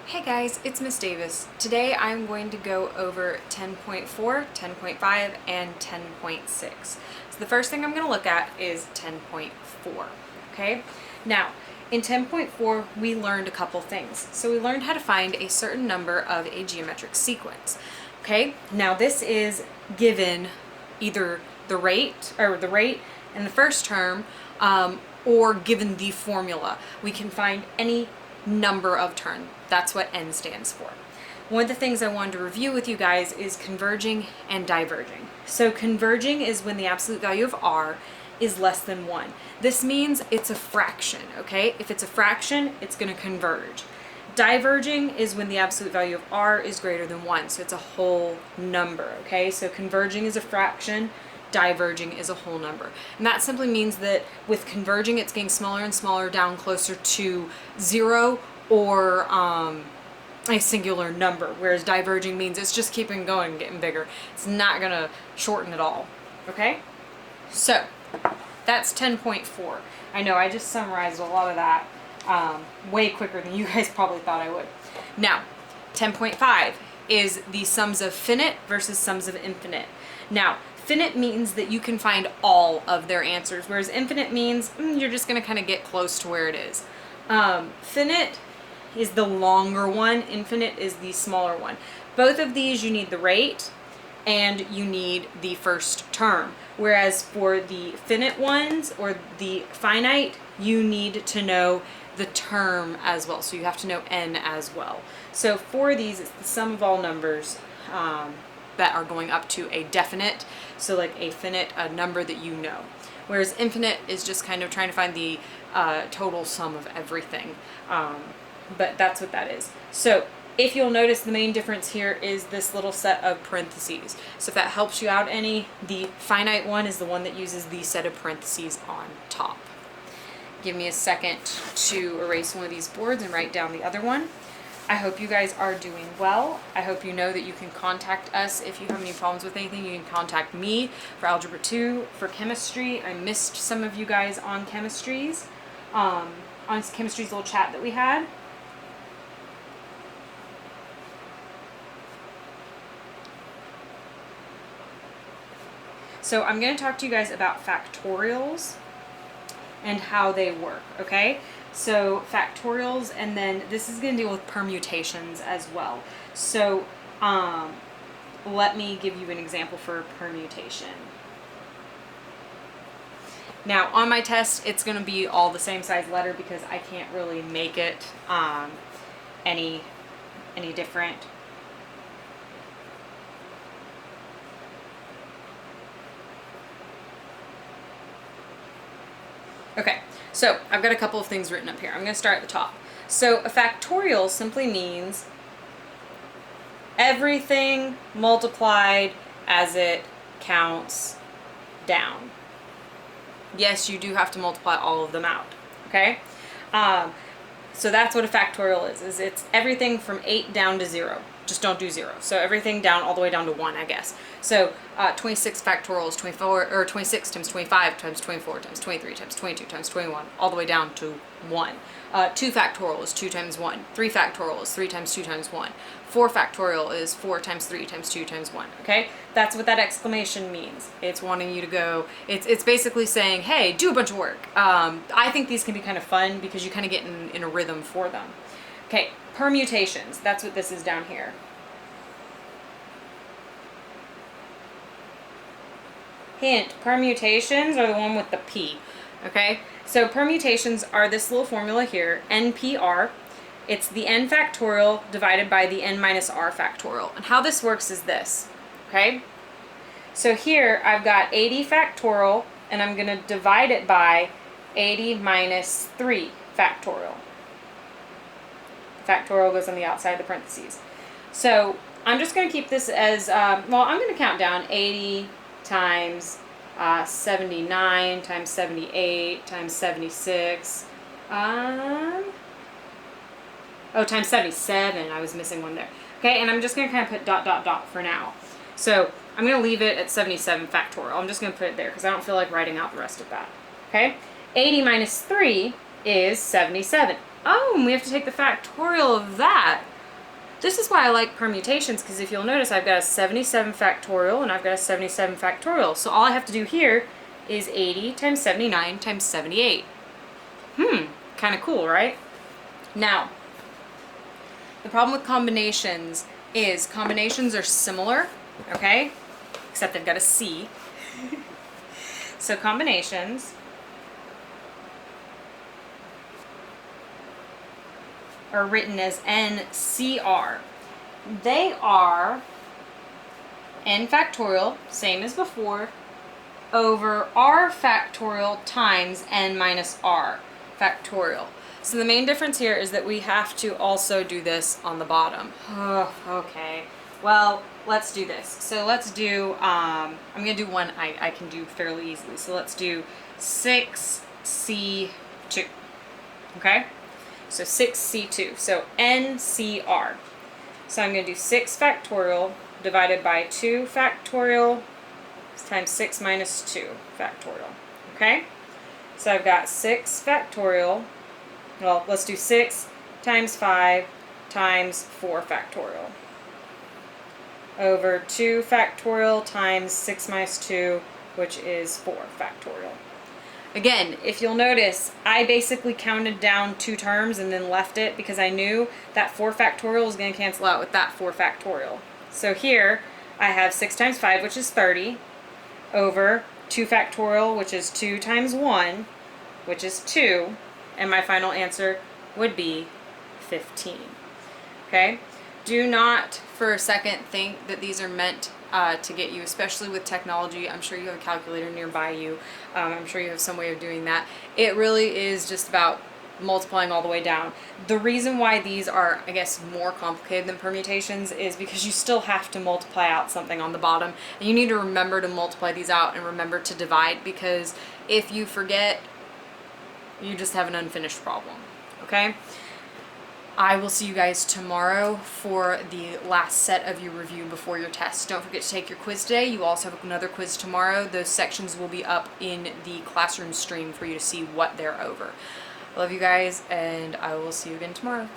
Hey guys, it's Miss Davis. Today I'm going to go over 10.4, 10.5, and 10.6. So the first thing I'm going to look at is 10.4, okay? Now, in 10.4 we learned a couple things. So we learned how to find a certain number of a geometric sequence, okay? Now this is given either the rate in the first term or given the formula. We can find any number of terms. That's what n stands for. One of the things I wanted to review with you guys is converging and diverging. So converging is when the absolute value of r is less than 1. This means it's a fraction, okay? If it's a fraction, it's going to converge. Diverging is when the absolute value of r is greater than 1, so it's a whole number, okay? So converging is a fraction, diverging is a whole number. And that simply means that with converging, it's getting smaller and smaller down closer to 0 or a singular number, whereas diverging means it's just keeping going and getting bigger. It's not going to shorten at all, okay? So that's 10.4. I know I just summarized a lot of that way quicker than you guys probably thought I would. Now, 10.5 is the sums of finite versus sums of infinite. Now, finite means that you can find all of their answers, whereas infinite means you're just going to kind of get close to where it is. Finite is the longer one, infinite is the smaller one. Both of these you need the rate and you need the first term, whereas for the finite ones or the finite, you need to know the term as well, so you have to know n as well. So for these, it's the sum of all numbers that are going up to a definite, so like a finite, a number that you know. Whereas infinite is just kind of trying to find the total sum of everything. But that's what that is. So if you'll notice, the main difference here is this little set of parentheses. So if that helps you out any, the finite one is the one that uses the set of parentheses on top. Give me a second to erase one of these boards and write down the other one. I hope you guys are doing well. I hope you know that you can contact us if you have any problems with anything. You can contact me for Algebra 2. For chemistry, I missed some of you guys on chemistry's little chat that we had. So I'm going to talk to you guys about factorials and how they work, okay? So factorials, and then this is going to deal with permutations as well. So let me give you an example for a permutation. Now on my test, it's going to be all the same size letter because I can't really make it any different. Okay, so I've got a couple of things written up here. I'm going to start at the top. So a factorial simply means everything multiplied as it counts down. Yes, you do have to multiply all of them out, okay? So that's what a factorial is it's everything from 8 down to 0. Just don't do 0. So everything down all the way down to 1, I guess. So 26 factorial is 24, or 26 times 25 times 24 times 23 times 22 times 21, all the way down to 1. 2 factorial is 2 times 1. 3 factorial is 3 times 2 times 1. 4 factorial is 4 times 3 times 2 times 1, okay? That's what that exclamation means. It's wanting you to go, it's basically saying, hey, do a bunch of work. I think these can be kind of fun because you kind of get in a rhythm for them. Okay, permutations, that's what this is down here. Hint, permutations are the one with the P, okay? So permutations are this little formula here, NPR. It's the n factorial divided by the n minus r factorial. And how this works is this, okay? So here I've got 80 factorial, and I'm going to divide it by 80 minus 3 factorial. Factorial goes on the outside of the parentheses. So I'm just going to keep this as, well, I'm going to count down 80 times 79 times 78 times 76. Times 77. I was missing one there. Okay, and I'm just going to kind of put dot, dot, dot for now. So I'm going to leave it at 77 factorial. I'm just going to put it there because I don't feel like writing out the rest of that. Okay, 80 minus 3 is 77. Oh, and we have to take the factorial of that. This is why I like permutations, because if you'll notice, I've got a 77 factorial and I've got a 77 factorial. So all I have to do here is 80 times 79 times 78. Kind of cool, right? Now, the problem with combinations is combinations are similar, okay? Except they've got a C. So combinations are written as NCR. They are n factorial, same as before, over r factorial times n minus r factorial. So the main difference here is that we have to also do this on the bottom. Oh, okay. Well, let's do this. So let's do, I'm going to do one I can do fairly easily. So let's do 6C2. Okay? So 6C2. So NCR. So I'm going to do 6 factorial divided by 2 factorial times 6 minus 2 factorial. Okay? So I've got 6 factorial. Well, let's do 6 times 5 times 4 factorial over 2 factorial times 6 minus 2, which is 4 factorial. Again, if you'll notice, I basically counted down 2 terms and then left it because I knew that 4 factorial was going to cancel out with that 4 factorial. So here I have 6 times 5, which is 30, over 2 factorial, which is 2 times 1, which is 2, and my final answer would be 15. Okay? Do not for a second think that these are meant to get you, especially with technology. I'm sure you have a calculator nearby you. I'm sure you have some way of doing that. It really is just about multiplying all the way down. The reason why these are, I guess, more complicated than permutations is because you still have to multiply out something on the bottom, and you need to remember to multiply these out and remember to divide, because if you forget, you just have an unfinished problem. Okay? I will see you guys tomorrow for the last set of your review before your test. Don't forget to take your quiz today. You also have another quiz tomorrow. Those sections will be up in the classroom stream for you to see what they're over. I love you guys, and I will see you again tomorrow.